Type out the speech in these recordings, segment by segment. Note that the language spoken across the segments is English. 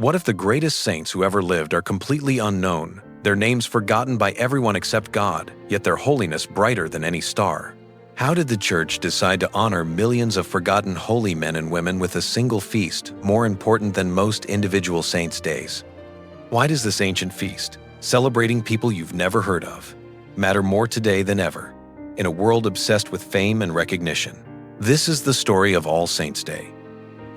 What if the greatest saints who ever lived are completely unknown, their names forgotten by everyone except God, yet their holiness brighter than any star? How did the Church decide to honor millions of forgotten holy men and women with a single feast more important than most individual saints' days? Why does this ancient feast, celebrating people you've never heard of, matter more today than ever, in a world obsessed with fame and recognition? This is the story of All Saints' Day.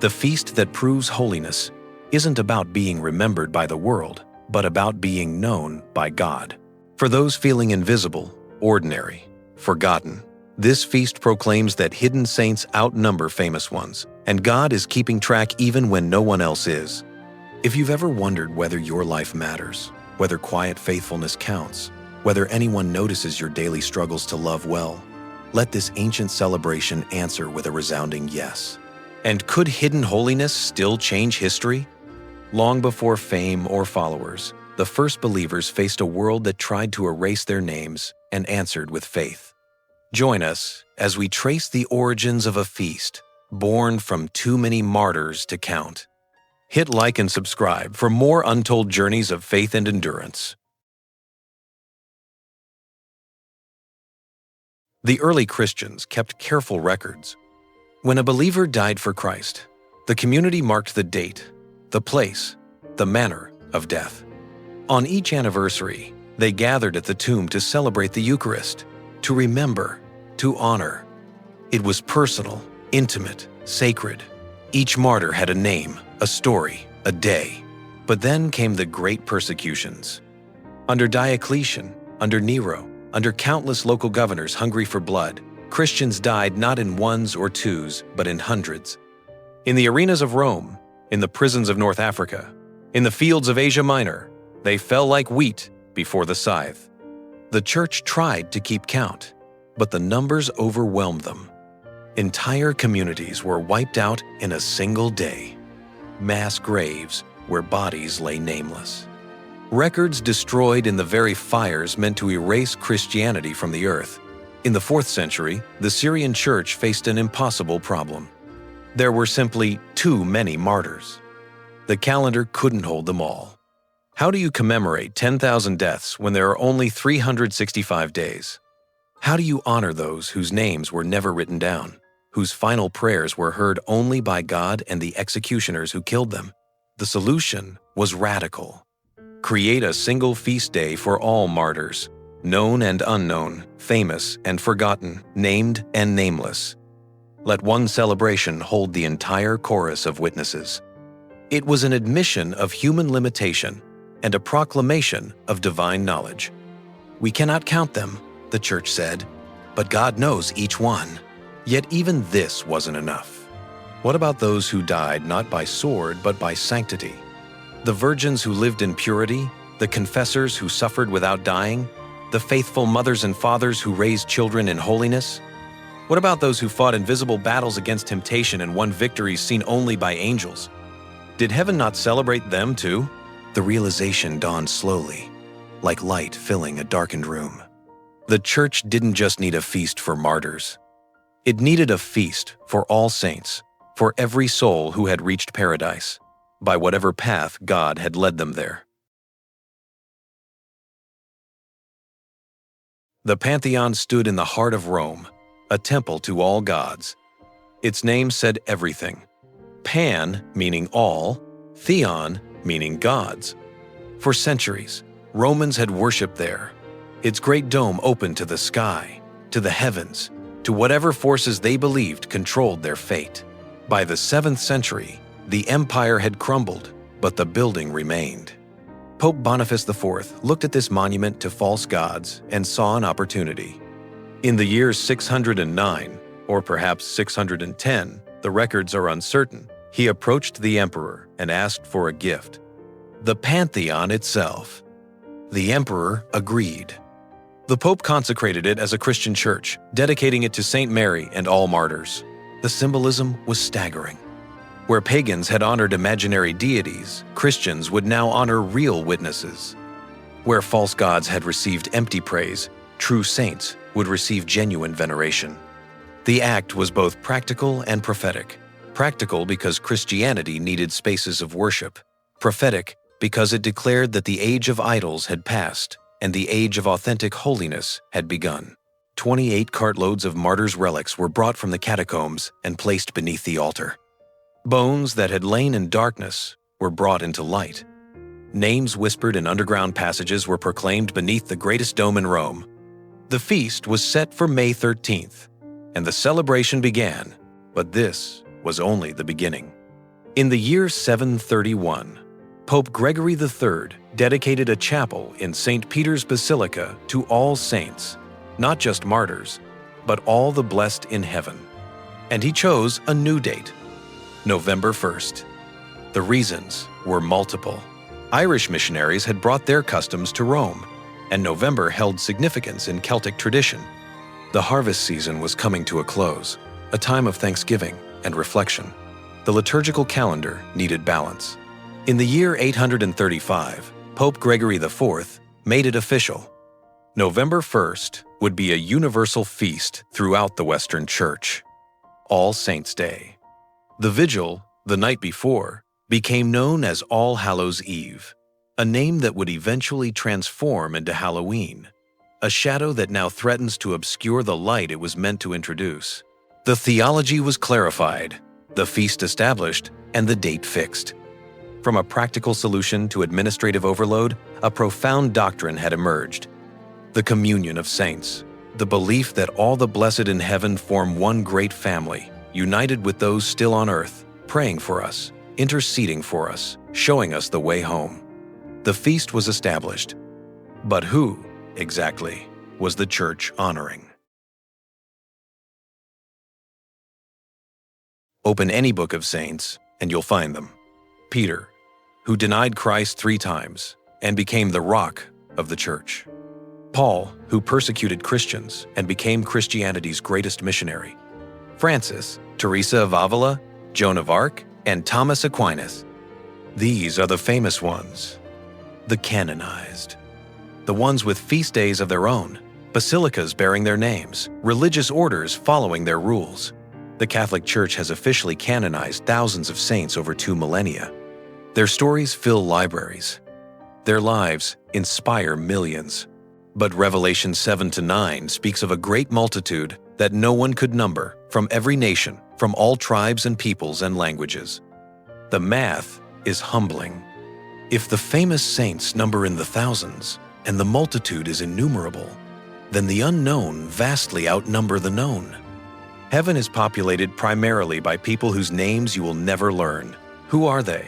The feast that proves holiness isn't about being remembered by the world, but about being known by God. For those feeling invisible, ordinary, forgotten, this feast proclaims that hidden saints outnumber famous ones, and God is keeping track even when no one else is. If you've ever wondered whether your life matters, whether quiet faithfulness counts, whether anyone notices your daily struggles to love well, let this ancient celebration answer with a resounding yes. And could hidden holiness still change history? Long before fame or followers, the first believers faced a world that tried to erase their names and answered with faith. Join us as we trace the origins of a feast born from too many martyrs to count. Hit like and subscribe for more untold journeys of faith and endurance. The early Christians kept careful records. When a believer died for Christ, the community marked the date, the place, the manner of death. On each anniversary, they gathered at the tomb to celebrate the Eucharist, to remember, to honor. It was personal, intimate, sacred. Each martyr had a name, a story, a day. But then came the great persecutions. Under Diocletian, under Nero, under countless local governors hungry for blood, Christians died not in ones or twos, but in hundreds. In the arenas of Rome, in the prisons of North Africa, in the fields of Asia Minor, they fell like wheat before the scythe. The Church tried to keep count, but the numbers overwhelmed them. Entire communities were wiped out in a single day. Mass graves where bodies lay nameless. Records destroyed in the very fires meant to erase Christianity from the earth. In the 4th century, the Syrian Church faced an impossible problem. There were simply too many martyrs. The calendar couldn't hold them all. How do you commemorate 10,000 deaths when there are only 365 days? How do you honor those whose names were never written down, whose final prayers were heard only by God and the executioners who killed them? The solution was radical. Create a single feast day for all martyrs, known and unknown, famous and forgotten, named and nameless. Let one celebration hold the entire chorus of witnesses. It was an admission of human limitation and a proclamation of divine knowledge. We cannot count them, the Church said, but God knows each one. Yet even this wasn't enough. What about those who died not by sword but by sanctity? The virgins who lived in purity, the confessors who suffered without dying, the faithful mothers and fathers who raised children in holiness? What about those who fought invisible battles against temptation and won victories seen only by angels? Did heaven not celebrate them too? The realization dawned slowly, like light filling a darkened room. The Church didn't just need a feast for martyrs. It needed a feast for all saints, for every soul who had reached paradise, by whatever path God had led them there. The Pantheon stood in the heart of Rome, a temple to all gods. Its name said everything. Pan, meaning all, Theon, meaning gods. For centuries, Romans had worshipped there. Its great dome open to the sky, to the heavens, to whatever forces they believed controlled their fate. By the 7th century, the empire had crumbled, but the building remained. Pope Boniface IV looked at this monument to false gods and saw an opportunity. In the years 609, or perhaps 610, the records are uncertain, he approached the emperor and asked for a gift: the Pantheon itself. The emperor agreed. The Pope consecrated it as a Christian church, dedicating it to Saint Mary and all martyrs. The symbolism was staggering. Where pagans had honored imaginary deities, Christians would now honor real witnesses. Where false gods had received empty praise, true saints would receive genuine veneration. The act was both practical and prophetic. Practical because Christianity needed spaces of worship. prophetic because it declared that the age of idols had passed and the age of authentic holiness had begun. 28 cartloads of martyrs' relics were brought from the catacombs and placed beneath the altar. Bones that had lain in darkness were brought into light. Names whispered in underground passages were proclaimed beneath the greatest dome in Rome. The feast was set for May 13th, and the celebration began, but this was only the beginning. In the year 731, Pope Gregory III dedicated a chapel in St. Peter's Basilica to all saints, not just martyrs, but all the blessed in heaven. And he chose a new date, November 1st. The reasons were multiple. Irish missionaries had brought their customs to Rome, and November held significance in Celtic tradition. The harvest season was coming to a close, a time of thanksgiving and reflection. The liturgical calendar needed balance. In the year 835, Pope Gregory IV made it official. November 1st would be a universal feast throughout the Western Church, All Saints' Day. The vigil, the night before, became known as All Hallows' Eve, a name that would eventually transform into Halloween, a shadow that now threatens to obscure the light it was meant to introduce. The theology was clarified, the feast established, and the date fixed. From a practical solution to administrative overload, a profound doctrine had emerged. The communion of saints, the belief that all the blessed in heaven form one great family, united with those still on earth, praying for us, interceding for us, showing us the way home. The feast was established. But who, exactly, was the Church honoring? Open any book of saints, and you'll find them. Peter, who denied Christ 3 times and became the rock of the Church. Paul, who persecuted Christians and became Christianity's greatest missionary. Francis, Teresa of Avila, Joan of Arc, and Thomas Aquinas. These are the famous ones, the canonized. The ones with feast days of their own, basilicas bearing their names, religious orders following their rules. The Catholic Church has officially canonized thousands of saints over 2 millennia. Their stories fill libraries. Their lives inspire millions. But Revelation 7-9 speaks of a great multitude that no one could number, from every nation, from all tribes and peoples and languages. The math is humbling. If the famous saints number in the thousands, and the multitude is innumerable, then the unknown vastly outnumber the known. Heaven is populated primarily by people whose names you will never learn. Who are they?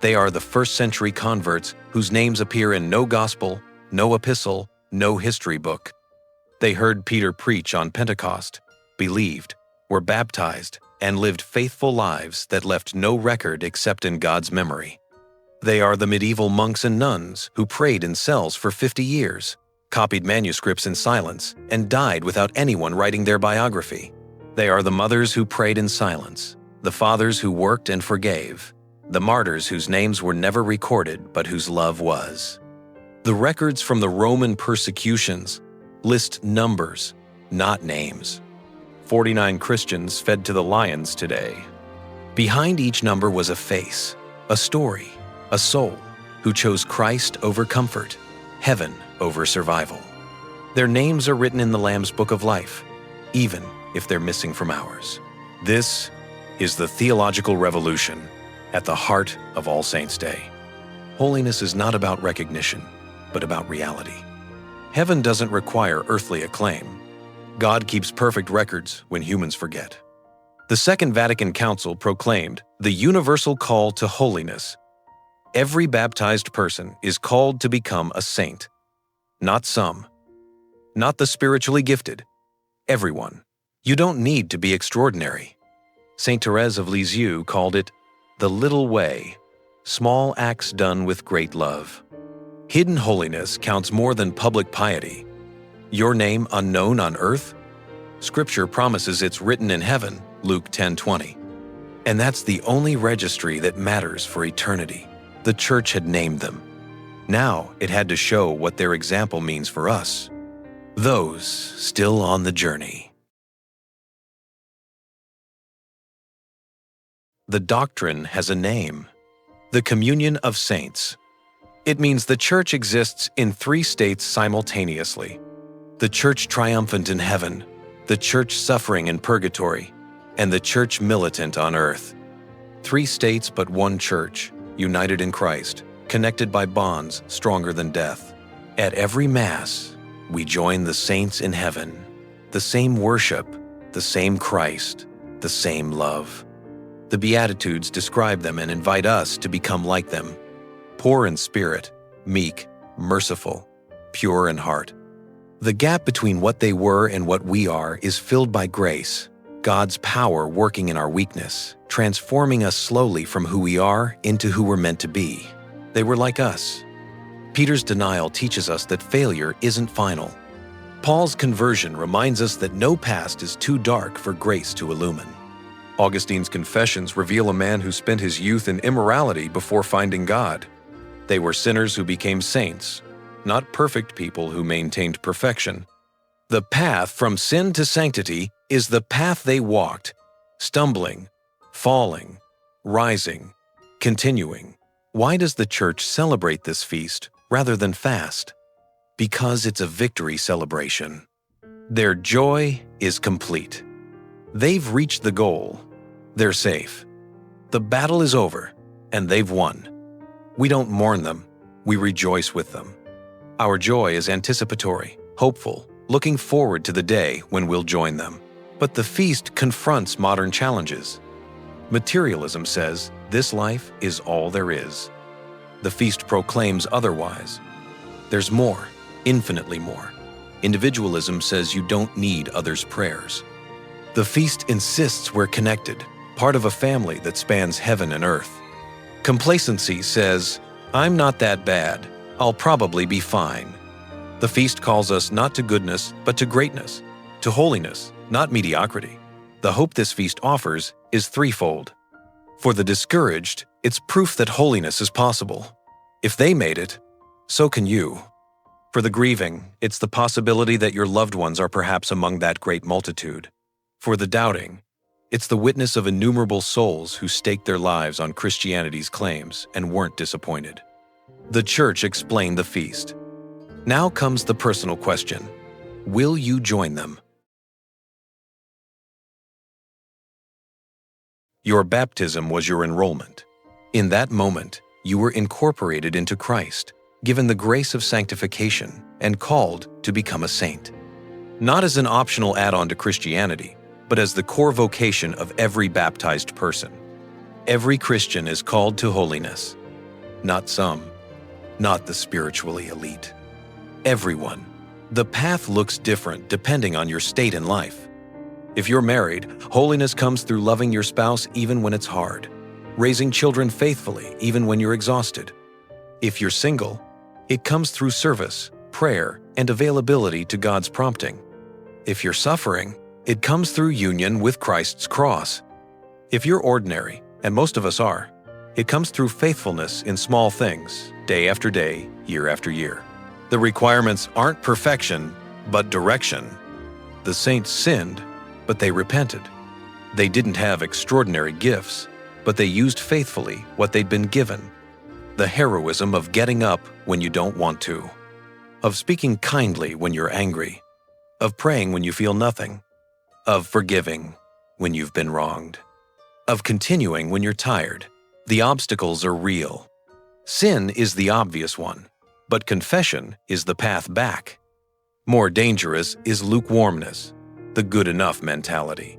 They are the first-century converts whose names appear in no gospel, no epistle, no history book. They heard Peter preach on Pentecost, believed, were baptized, and lived faithful lives that left no record except in God's memory. They are the medieval monks and nuns who prayed in cells for 50 years, copied manuscripts in silence, and died without anyone writing their biography. They are the mothers who prayed in silence, the fathers who worked and forgave, the martyrs whose names were never recorded but whose love was. The records from the Roman persecutions list numbers, not names. 49 Christians fed to the lions today. Behind each number was a face, a story, a soul who chose Christ over comfort, heaven over survival. Their names are written in the Lamb's Book of Life, even if they're missing from ours. This is the theological revolution at the heart of All Saints' Day. Holiness is not about recognition, but about reality. Heaven doesn't require earthly acclaim. God keeps perfect records when humans forget. The Second Vatican Council proclaimed the universal call to holiness. Every baptized person is called to become a saint. Not some. Not the spiritually gifted. Everyone. You don't need to be extraordinary. Saint Therese of Lisieux called it the little way, small acts done with great love. Hidden holiness counts more than public piety. Your name unknown on earth? Scripture promises it's written in heaven, Luke 10:20. And that's the only registry that matters for eternity. The Church had named them. Now it had to show what their example means for us, those still on the journey. The doctrine has a name. The communion of saints. It means the church exists in three states simultaneously: the church triumphant in heaven, the church suffering in purgatory, and the church militant on earth. Three states but one church, united in Christ, connected by bonds stronger than death. At every Mass, we join the saints in heaven, the same worship, the same Christ, the same love. The Beatitudes describe them and invite us to become like them: poor in spirit, meek, merciful, pure in heart. The gap between what they were and what we are is filled by grace, God's power working in our weakness, transforming us slowly from who we are into who we're meant to be. They were like us. Peter's denial teaches us that failure isn't final. Paul's conversion reminds us that no past is too dark for grace to illumine. Augustine's Confessions reveal a man who spent his youth in immorality before finding God. They were sinners who became saints, not perfect people who maintained perfection. The path from sin to sanctity is the path they walked, stumbling, falling, rising, continuing. Why does the church celebrate this feast rather than fast? Because it's a victory celebration. Their joy is complete. They've reached the goal. They're safe. The battle is over, and they've won. We don't mourn them, we rejoice with them. Our joy is anticipatory, hopeful, looking forward to the day when we'll join them. But the feast confronts modern challenges. Materialism says this life is all there is. The feast proclaims otherwise. There's more, infinitely more. Individualism says you don't need others' prayers. The feast insists we're connected, part of a family that spans heaven and earth. Complacency says, I'm not that bad, I'll probably be fine. The feast calls us not to goodness, but to greatness, to holiness, not mediocrity. The hope this feast offers is threefold. For the discouraged, it's proof that holiness is possible. If they made it, so can you. For the grieving, it's the possibility that your loved ones are perhaps among that great multitude. For the doubting, it's the witness of innumerable souls who staked their lives on Christianity's claims and weren't disappointed. The church explained the feast. Now comes the personal question: will you join them? Your baptism was your enrollment. In that moment, you were incorporated into Christ, given the grace of sanctification, and called to become a saint. Not as an optional add-on to Christianity, but as the core vocation of every baptized person. Every Christian is called to holiness. Not some, not the spiritually elite. Everyone. The path looks different depending on your state in life. If you're married, holiness comes through loving your spouse even when it's hard, raising children faithfully even when you're exhausted. If you're single, it comes through service, prayer, and availability to God's prompting. If you're suffering, it comes through union with Christ's cross. If you're ordinary, and most of us are, it comes through faithfulness in small things, day after day, year after year. The requirements aren't perfection, but direction. The saints sinned, but they repented. They didn't have extraordinary gifts, but they used faithfully what they'd been given. The heroism of getting up when you don't want to, of speaking kindly when you're angry, of praying when you feel nothing, of forgiving when you've been wronged, of continuing when you're tired. The obstacles are real. Sin is the obvious one, but confession is the path back. More dangerous is lukewarmness, the good enough mentality.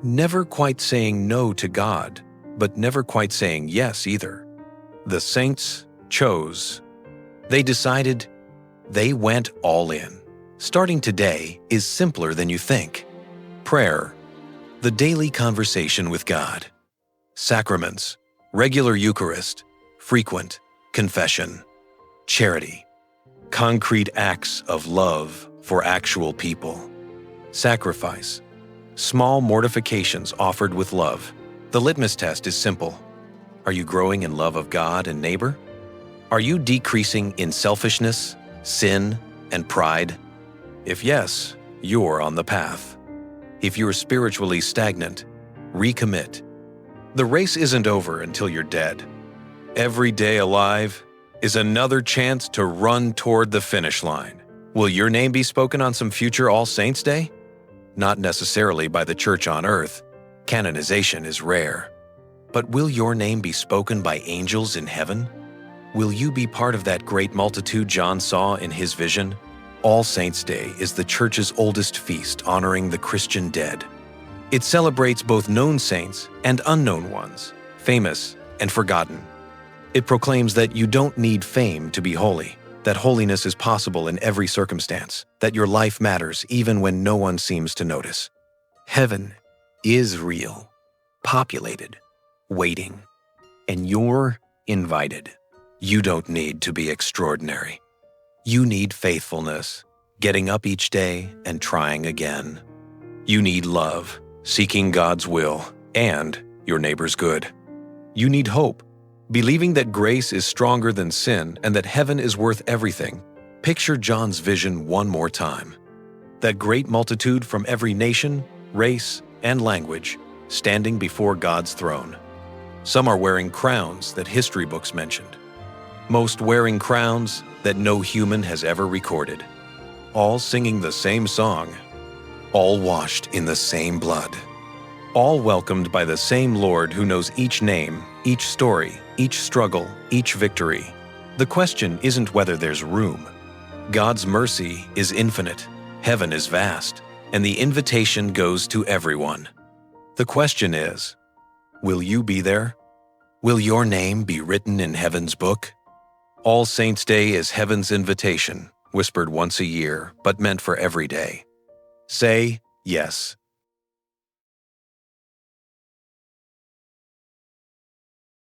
Never quite saying no to God, but never quite saying yes either. The saints chose. They decided. They went all in. Starting today is simpler than you think. Prayer, the daily conversation with God. Sacraments, regular Eucharist, frequent confession. Charity, concrete acts of love for actual people. Sacrifice, small mortifications offered with love. The litmus test is simple. Are you growing in love of God and neighbor? Are you decreasing in selfishness, sin, and pride? If yes, you're on the path. If you're spiritually stagnant, recommit. The race isn't over until you're dead. every day alive is another chance to run toward the finish line. Will your name be spoken on some future All Saints' Day? Not necessarily by the church on earth. Canonization is rare. But will your name be spoken by angels in heaven? Will you be part of that great multitude John saw in his vision? All Saints' Day is the Church's oldest feast honoring the Christian dead. It celebrates both known saints and unknown ones, famous and forgotten. It proclaims that you don't need fame to be holy, that holiness is possible in every circumstance, that your life matters even when no one seems to notice. Heaven is real, populated, waiting, and you're invited. You don't need to be extraordinary. You need faithfulness, getting up each day and trying again. You need love, seeking God's will, and your neighbor's good. You need hope, believing that grace is stronger than sin and that heaven is worth everything. Picture John's vision one more time. That great multitude from every nation, race, and language standing before God's throne. Some are wearing crowns that history books mentioned. Most wearing crowns that no human has ever recorded. All singing the same song. All washed in the same blood. All welcomed by the same Lord who knows each name, each story, each struggle, each victory. The question isn't whether there's room. God's mercy is infinite, heaven is vast, and the invitation goes to everyone. The question is, will you be there? Will your name be written in heaven's book? All Saints' Day is heaven's invitation, whispered once a year, but meant for every day. Say yes.